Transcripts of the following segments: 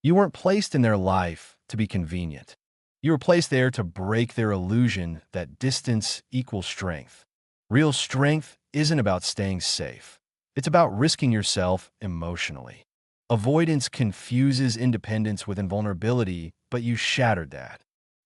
You weren't placed in their life to be convenient. You were placed there to break their illusion that distance equals strength. Real strength isn't about staying safe. It's about risking yourself emotionally. Avoidance confuses independence with invulnerability, but you shattered that.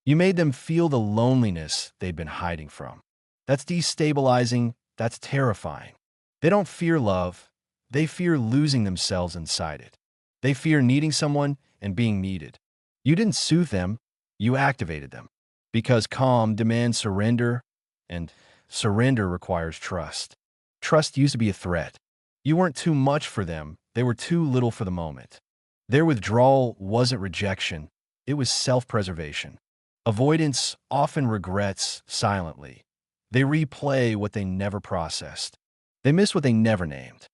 You made them feel the loneliness they'd been hiding from. That's destabilizing, that's terrifying. They don't fear love, they fear losing themselves inside it. They fear needing someone and being needed. You didn't soothe them, you activated them. Because calm demands surrender, and surrender requires trust. Trust used to be a threat. You weren't too much for them, they were too little for the moment. Their withdrawal wasn't rejection, it was self-preservation. Avoidance often regrets silently. They replay what they never processed. They miss what they never named.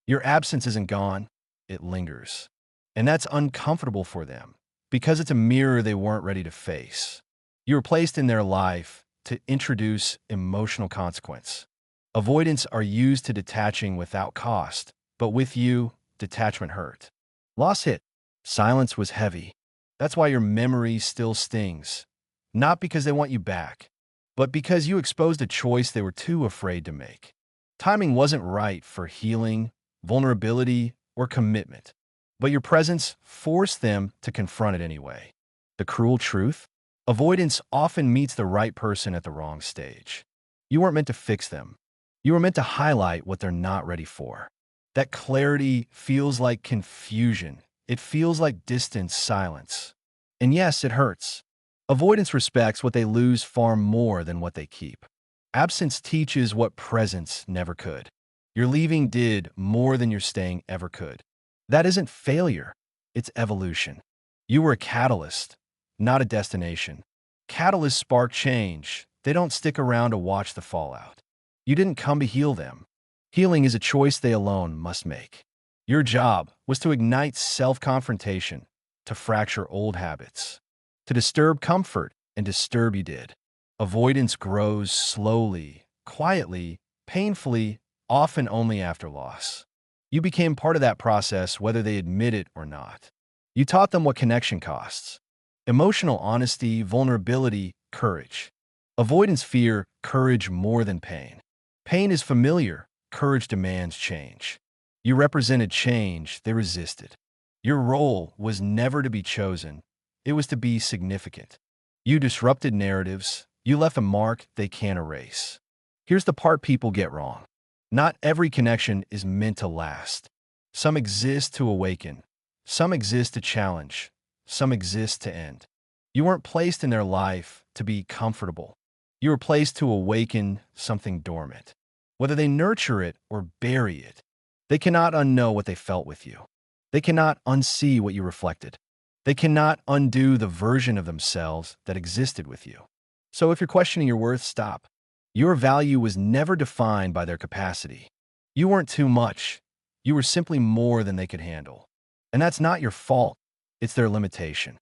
Your absence isn't gone, it lingers. And that's uncomfortable for them, because it's a mirror they weren't ready to face. You were placed in their life to introduce emotional consequence. Avoidance are used to detaching without cost, but with you, detachment hurt. Loss hit. Silence was heavy. That's why your memory still stings. Not because they want you back, but because you exposed a choice they were too afraid to make. Timing wasn't right for healing, vulnerability, or commitment, but your presence forced them to confront it anyway. The cruel truth? Avoidance often meets the right person at the wrong stage. You weren't meant to fix them. You were meant to highlight what they're not ready for. That clarity feels like confusion. It feels like distant silence. And yes, it hurts. Avoidance respects what they lose far more than what they keep. Absence teaches what presence never could. Your leaving did more than your staying ever could. That isn't failure, it's evolution. You were a catalyst, not a destination. Catalysts spark change. They don't stick around to watch the fallout. You didn't come to heal them. Healing is a choice they alone must make. Your job was to ignite self-confrontation, to fracture old habits, to disturb comfort, and disturb you did. Avoidance grows slowly, quietly, painfully, often only after loss. You became part of that process whether they admit it or not. You taught them what connection costs. Emotional honesty, vulnerability, courage. Avoidance fear courage more than pain. Pain is familiar, courage demands change. You represented change, they resisted. Your role was never to be chosen, it was to be significant. You disrupted narratives, you left a mark they can't erase. Here's the part people get wrong. Not every connection is meant to last. Some exist to awaken. Some exist to challenge. Some exist to end. You weren't placed in their life to be comfortable. You were placed to awaken something dormant. Whether they nurture it or bury it, they cannot unknow what they felt with you. They cannot unsee what you reflected. They cannot undo the version of themselves that existed with you. So if you're questioning your worth, stop. Your value was never defined by their capacity. You weren't too much. You were simply more than they could handle. And that's not your fault. It's their limitation.